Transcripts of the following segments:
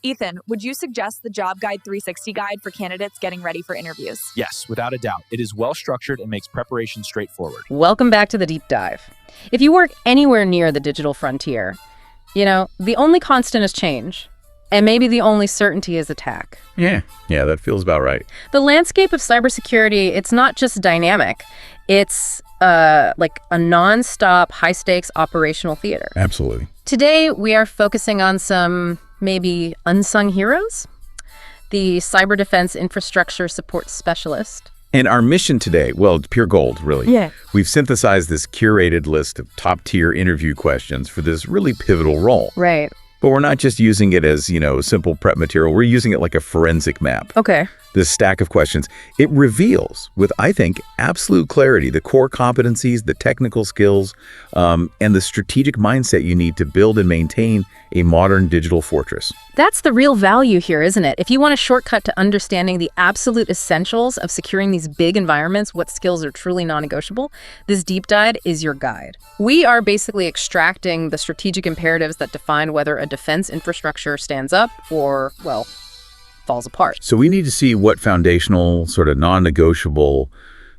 Ethan, would you suggest the Job Guide 360 guide for candidates getting ready for interviews? Yes, without a doubt. It is well structured and makes preparation straightforward. Welcome back to the deep dive. If you work anywhere near the digital frontier, the only constant is change. And maybe the only certainty is attack. Yeah, that feels about right. The landscape of cybersecurity, it's not just dynamic. It's like a non-stop, high-stakes operational theater. Absolutely. Today, we are focusing on some maybe unsung heroes. The Cyber Defense Infrastructure Support Specialist. And our mission today, well, it's pure gold, really. Yeah. We've synthesized this curated list of top-tier interview questions for this really pivotal role. Right. But we're not just using it as, simple prep material. We're using it like a forensic map. Okay. This stack of questions, it reveals with, I think, absolute clarity the core competencies, the technical skills, and the strategic mindset you need to build and maintain a modern digital fortress. That's the real value here, isn't it? If you want a shortcut to understanding the absolute essentials of securing these big environments, what skills are truly non-negotiable, this deep dive is your guide. We are basically extracting the strategic imperatives that define whether a defense infrastructure stands up or, well, falls apart. So we need to see what foundational, sort of non-negotiable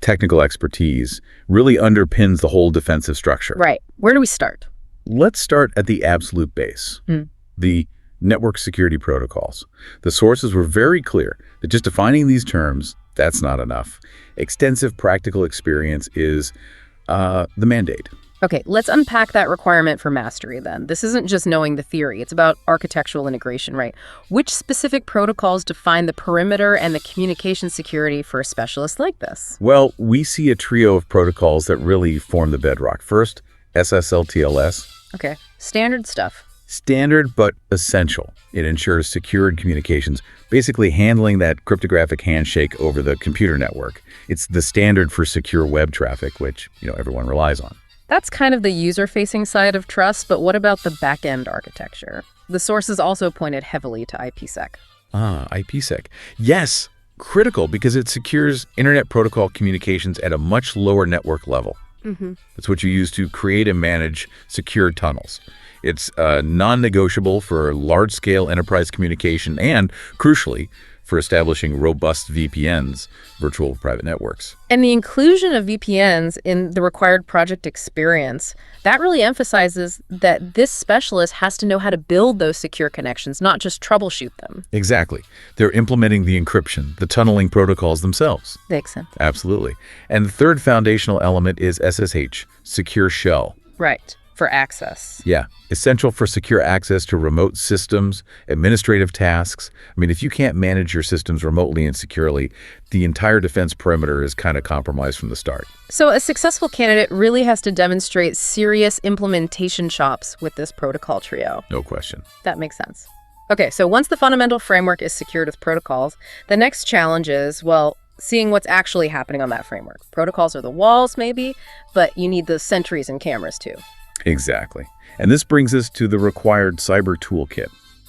technical expertise really underpins the whole defensive structure. Right. Where do we start? Let's start at the absolute base, the network security protocols. The sources were very clear that just defining these terms, that's not enough. Extensive practical experience is the mandate. Okay, let's unpack that requirement for mastery then. This isn't just knowing the theory, it's about architectural integration, right? Which specific protocols define the perimeter and the communication security for a specialist like this? Well, we see a trio of protocols that really form the bedrock. First, SSL/TLS. Okay, standard stuff. Standard but essential. It ensures secured communications, basically handling that cryptographic handshake over the computer network. It's the standard for secure web traffic, which, everyone relies on. That's kind of the user-facing side of trust, but what about the back-end architecture? The sources also pointed heavily to IPsec. IPsec. Yes, critical because it secures Internet Protocol communications at a much lower network level. That's what you use to create and manage secure tunnels. It's non-negotiable for large-scale enterprise communication and, crucially, for establishing robust VPNs, virtual private networks. And the inclusion of VPNs in the required project experience, that really emphasizes that this specialist has to know how to build those secure connections, not just troubleshoot them. Exactly. They're implementing the encryption, the tunneling protocols themselves. Makes sense. Absolutely. And the third foundational element is SSH, Secure Shell. Right. For access. Yeah, essential for secure access to remote systems, administrative tasks. If you can't manage your systems remotely and securely, the entire defense perimeter is kind of compromised from the start. So a successful candidate really has to demonstrate serious implementation chops with this protocol trio. No question. That makes sense. Okay, so once the fundamental framework is secured with protocols, the next challenge is, seeing what's actually happening on that framework. Protocols are the walls, maybe, but you need the sentries and cameras too. Exactly. And this brings us to the required cyber toolkit,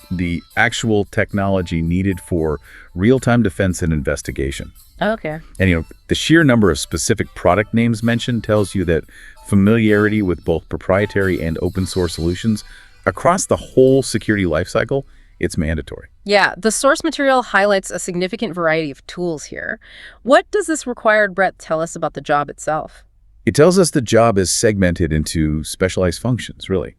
the actual technology needed for real-time defense and investigation. Okay. And, the sheer number of specific product names mentioned tells you that familiarity with both proprietary and open source solutions across the whole security lifecycle, it's mandatory. Yeah, the source material highlights a significant variety of tools here. What does this required breadth tell us about the job itself? It tells us the job is segmented into specialized functions, really.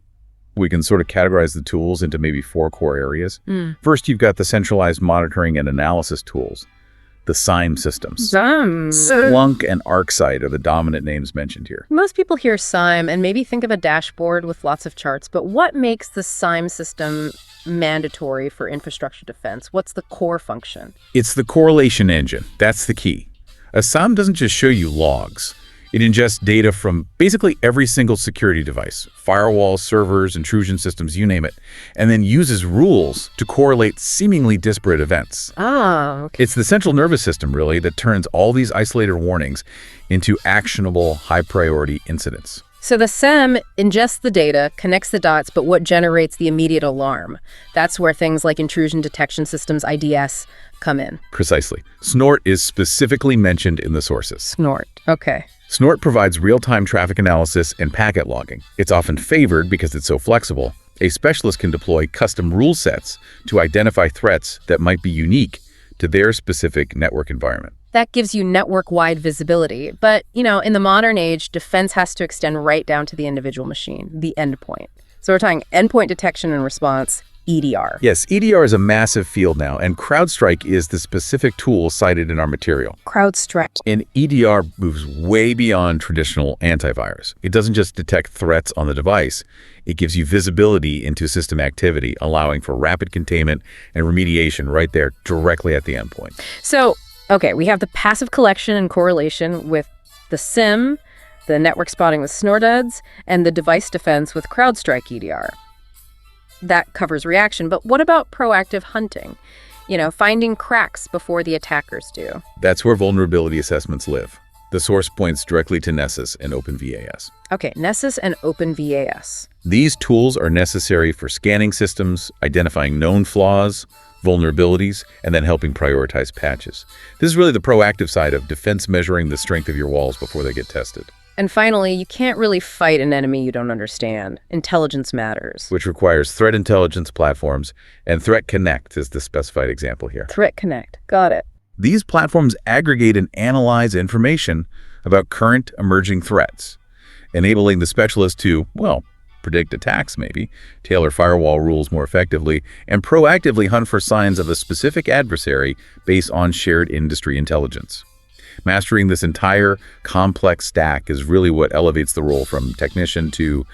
We can sort of categorize the tools into maybe 4 core areas. First, you've got the centralized monitoring and analysis tools, the SIEM systems. Splunk and ArcSight are the dominant names mentioned here. Most people hear SIEM and maybe think of a dashboard with lots of charts, but what makes the SIEM system mandatory for infrastructure defense? What's the core function? It's the correlation engine. That's the key. A SIEM doesn't just show you logs. It ingests data from basically every single security device, firewalls, servers, intrusion systems, you name it, and then uses rules to correlate seemingly disparate events. Okay. It's the central nervous system, really, that turns all these isolated warnings into actionable, high-priority incidents. So the SIEM ingests the data, connects the dots, but what generates the immediate alarm? That's where things like intrusion detection systems, IDS, come in. Precisely. Snort is specifically mentioned in the sources. Snort. Okay. Snort provides real-time traffic analysis and packet logging. It's often favored because it's so flexible. A specialist can deploy custom rule sets to identify threats that might be unique to their specific network environment. That gives you network-wide visibility. But, in the modern age, defense has to extend right down to the individual machine, the endpoint. So we're talking endpoint detection and response, EDR. Yes, EDR is a massive field now, and CrowdStrike is the specific tool cited in our material. CrowdStrike. And EDR moves way beyond traditional antivirus. It doesn't just detect threats on the device. It gives you visibility into system activity, allowing for rapid containment and remediation right there directly at the endpoint. So, okay, we have the passive collection and correlation with the SIM, the network spotting with Snorduds, and the device defense with CrowdStrike EDR. That covers reaction, but what about proactive hunting? Finding cracks before the attackers do. That's where vulnerability assessments live. The source points directly to Nessus and OpenVAS. Okay, Nessus and OpenVAS. These tools are necessary for scanning systems, identifying known flaws, vulnerabilities, and then helping prioritize patches. This is really the proactive side of defense, measuring the strength of your walls before they get tested. And finally, you can't really fight an enemy you don't understand. Intelligence matters. Which requires threat intelligence platforms, and Threat Connect is the specified example here. Threat Connect. Got it. These platforms aggregate and analyze information about current emerging threats, enabling the specialist to, predict attacks maybe, tailor firewall rules more effectively, and proactively hunt for signs of a specific adversary based on shared industry intelligence. Mastering this entire complex stack is really what elevates the role from technician to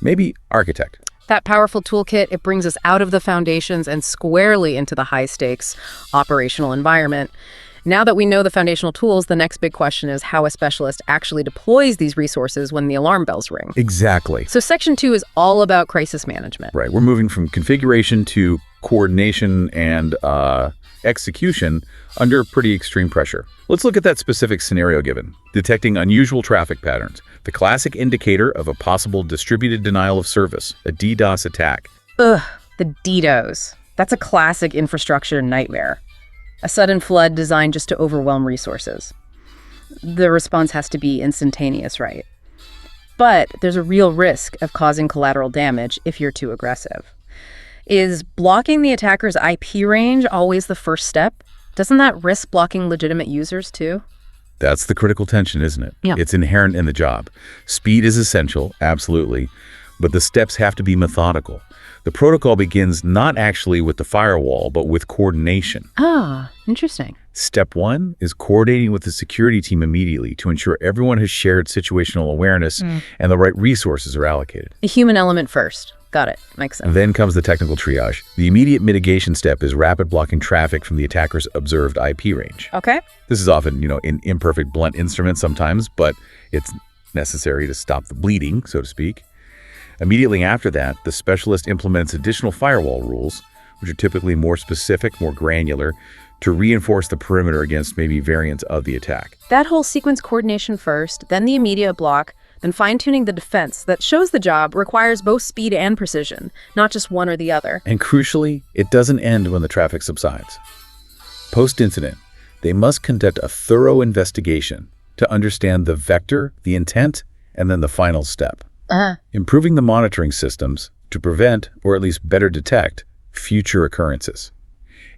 maybe architect. That powerful toolkit, it brings us out of the foundations and squarely into the high-stakes operational environment. Now that we know the foundational tools, the next big question is how a specialist actually deploys these resources when the alarm bells ring. Exactly. So Section 2 is all about crisis management. Right. We're moving from configuration to coordination and execution under pretty extreme pressure. Let's look at that specific scenario given. Detecting unusual traffic patterns, the classic indicator of a possible distributed denial of service, a DDoS attack. Ugh, the DDoS. That's a classic infrastructure nightmare. A sudden flood designed just to overwhelm resources. The response has to be instantaneous, right? But there's a real risk of causing collateral damage if you're too aggressive. Is blocking the attacker's IP range always the first step? Doesn't that risk blocking legitimate users too? That's the critical tension, isn't it? Yeah. It's inherent in the job. Speed is essential, absolutely, but the steps have to be methodical. The protocol begins not actually with the firewall, but with coordination. Ah, interesting. Step 1 is coordinating with the security team immediately to ensure everyone has shared situational awareness and the right resources are allocated. The human element first. Got it. Makes sense. And then comes the technical triage. The immediate mitigation step is rapid blocking traffic from the attacker's observed IP range. Okay. This is often, an imperfect blunt instrument sometimes, but it's necessary to stop the bleeding, so to speak. Immediately after that, the specialist implements additional firewall rules, which are typically more specific, more granular, to reinforce the perimeter against maybe variants of the attack. That whole sequence coordination first, then the immediate block, then fine-tuning the defense that shows the job requires both speed and precision, not just one or the other. And crucially, it doesn't end when the traffic subsides. Post-incident, they must conduct a thorough investigation to understand the vector, the intent, and then the final step. Improving the monitoring systems to prevent, or at least better detect, future occurrences.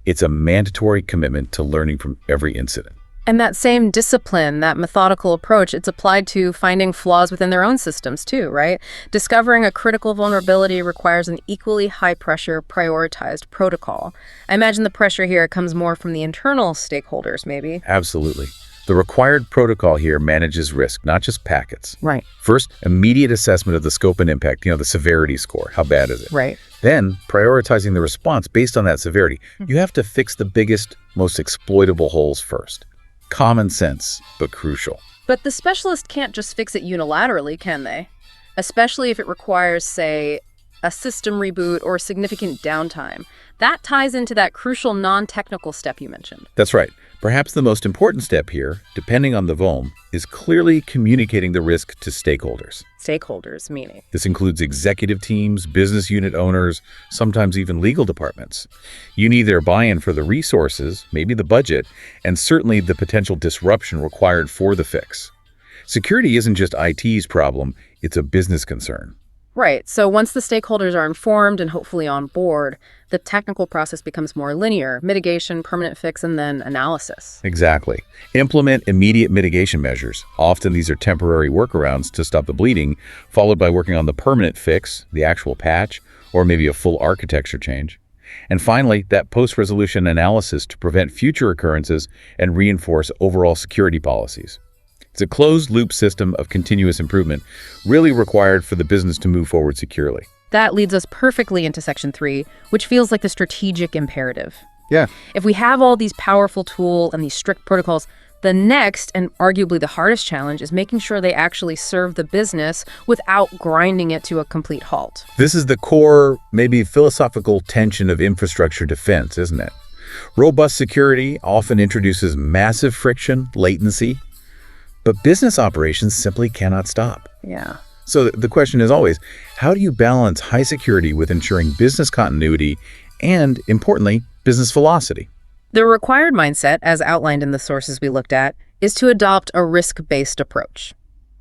It's a mandatory commitment to learning from every incident. And that same discipline, that methodical approach, it's applied to finding flaws within their own systems too, right? Discovering a critical vulnerability requires an equally high-pressure, prioritized protocol. I imagine the pressure here comes more from the internal stakeholders, maybe. Absolutely. The required protocol here manages risk, not just packets. Right. First, immediate assessment of the scope and impact, the severity score. How bad is it? Right. Then, prioritizing the response based on that severity. You have to fix the biggest, most exploitable holes first. Common sense, but crucial. But the specialist can't just fix it unilaterally, can they? Especially if it requires, say, a system reboot or significant downtime. That ties into that crucial non-technical step you mentioned. That's right. Perhaps the most important step here, depending on the vuln, is clearly communicating the risk to stakeholders. Stakeholders, meaning? This includes executive teams, business unit owners, sometimes even legal departments. You need their buy-in for the resources, maybe the budget, and certainly the potential disruption required for the fix. Security isn't just IT's problem, it's a business concern. Right. So once the stakeholders are informed and hopefully on board, the technical process becomes more linear: mitigation, permanent fix, and then analysis. Exactly. Implement immediate mitigation measures. Often these are temporary workarounds to stop the bleeding, followed by working on the permanent fix, the actual patch, or maybe a full architecture change. And finally, that post-resolution analysis to prevent future occurrences and reinforce overall security policies. It's a closed-loop system of continuous improvement, really required for the business to move forward securely. That leads us perfectly into Section 3, which feels like the strategic imperative. Yeah. If we have all these powerful tools and these strict protocols, the next, and arguably the hardest challenge, is making sure they actually serve the business without grinding it to a complete halt. This is the core, maybe philosophical tension of infrastructure defense, isn't it? Robust security often introduces massive friction, latency, but business operations simply cannot stop. Yeah. So the question is always, how do you balance high security with ensuring business continuity and, importantly, business velocity? The required mindset, as outlined in the sources we looked at, is to adopt a risk-based approach.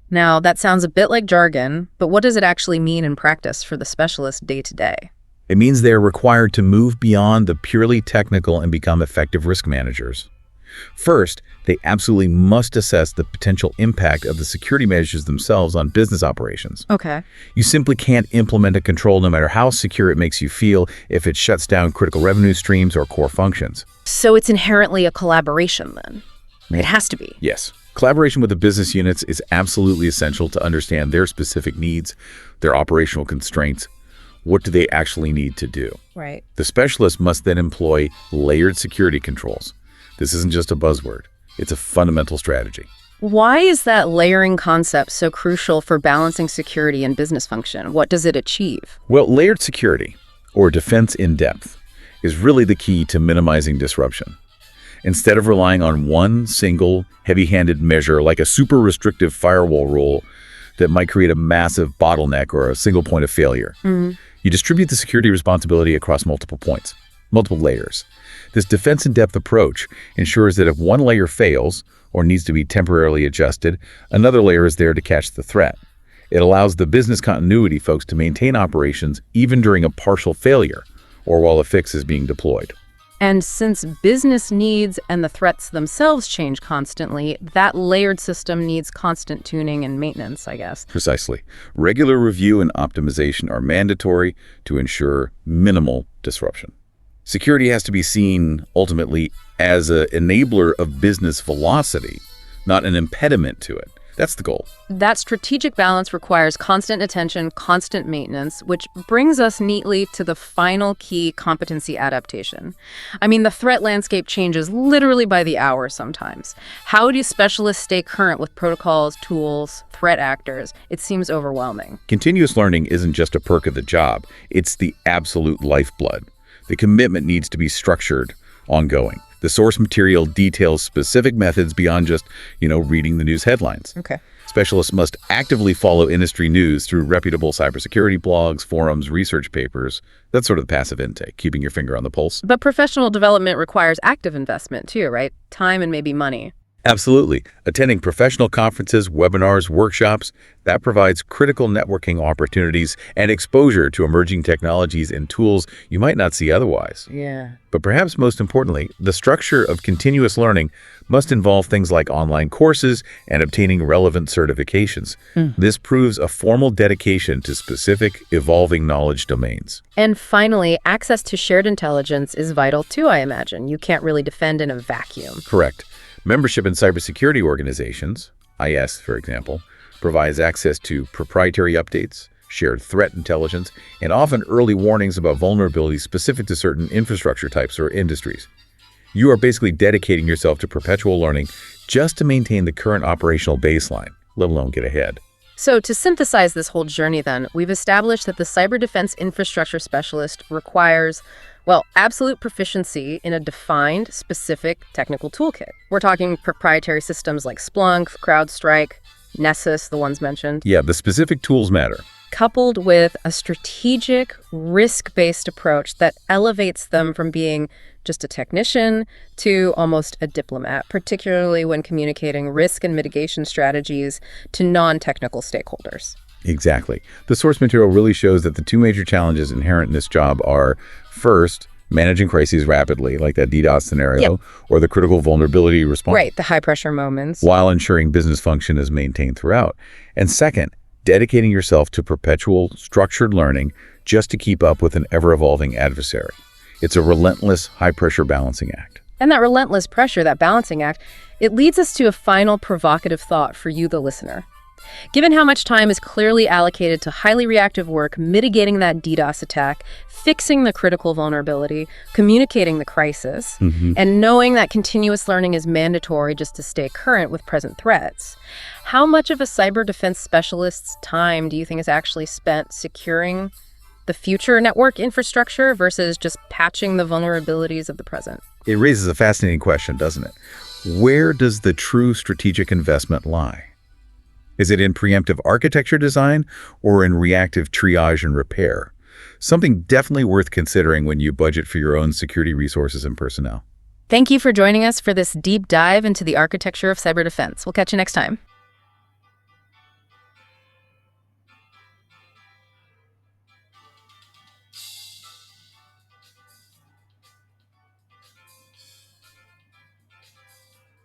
Now, that sounds a bit like jargon, but what does it actually mean in practice for the specialist day to day? It means they're required to move beyond the purely technical and become effective risk managers. First, they absolutely must assess the potential impact of the security measures themselves on business operations. Okay. You simply can't implement a control no matter how secure it makes you feel if it shuts down critical revenue streams or core functions. So it's inherently a collaboration then? It has to be. Yes. Collaboration with the business units is absolutely essential to understand their specific needs, their operational constraints. What do they actually need to do? Right. The specialist must then employ layered security controls. This isn't just a buzzword. It's a fundamental strategy. Why is that layering concept so crucial for balancing security and business function? What does it achieve? Well, layered security, or defense in depth, is really the key to minimizing disruption. Instead of relying on one single heavy-handed measure like a super restrictive firewall rule that might create a massive bottleneck or a single point of failure, you distribute the security responsibility across multiple points, multiple layers. This defense in depth approach ensures that if one layer fails or needs to be temporarily adjusted, another layer is there to catch the threat. It allows the business continuity folks to maintain operations even during a partial failure or while a fix is being deployed. And since business needs and the threats themselves change constantly, that layered system needs constant tuning and maintenance, I guess. Precisely. Regular review and optimization are mandatory to ensure minimal disruption. Security has to be seen ultimately as an enabler of business velocity, not an impediment to it. That's the goal. That strategic balance requires constant attention, constant maintenance, which brings us neatly to the final key: competency adaptation. I mean, the threat landscape changes literally by the hour sometimes. How do specialists stay current with protocols, tools, threat actors? It seems overwhelming. Continuous learning isn't just a perk of the job. It's the absolute lifeblood. The commitment needs to be structured, ongoing. The source material details specific methods beyond just, reading the news headlines. Okay. Specialists must actively follow industry news through reputable cybersecurity blogs, forums, research papers. That's sort of the passive intake, keeping your finger on the pulse. But professional development requires active investment too, right? Time and maybe money. Absolutely. Attending professional conferences, webinars, workshops, that provides critical networking opportunities and exposure to emerging technologies and tools you might not see otherwise. Yeah. But perhaps most importantly, the structure of continuous learning must involve things like online courses and obtaining relevant certifications. This proves a formal dedication to specific, evolving knowledge domains. And finally, access to shared intelligence is vital too, I imagine. You can't really defend in a vacuum. Correct. Membership in cybersecurity organizations, IS for example, provides access to proprietary updates, shared threat intelligence, and often early warnings about vulnerabilities specific to certain infrastructure types or industries. You are basically dedicating yourself to perpetual learning just to maintain the current operational baseline, let alone get ahead. So to synthesize this whole journey then, we've established that the cyber defense infrastructure specialist requires, absolute proficiency in a defined, specific technical toolkit. We're talking proprietary systems like Splunk, CrowdStrike, Nessus, the ones mentioned. Yeah, the specific tools matter. Coupled with a strategic, risk-based approach that elevates them from being just a technician to almost a diplomat, particularly when communicating risk and mitigation strategies to non-technical stakeholders. Exactly. The source material really shows that the two major challenges inherent in this job are, first, managing crises rapidly, like that DDoS scenario, or the critical vulnerability response. Right, the high-pressure moments. While ensuring business function is maintained throughout. And second, dedicating yourself to perpetual, structured learning just to keep up with an ever-evolving adversary. It's a relentless, high-pressure balancing act. And that relentless pressure, that balancing act, it leads us to a final provocative thought for you, the listener. Given how much time is clearly allocated to highly reactive work, mitigating that DDoS attack, fixing the critical vulnerability, communicating the crisis, and knowing that continuous learning is mandatory just to stay current with present threats, how much of a cyber defense specialist's time do you think is actually spent securing the future network infrastructure versus just patching the vulnerabilities of the present? It raises a fascinating question, doesn't it? Where does the true strategic investment lie? Is it in preemptive architecture design or in reactive triage and repair? Something definitely worth considering when you budget for your own security resources and personnel. Thank you for joining us for this deep dive into the architecture of cyber defense. We'll catch you next time.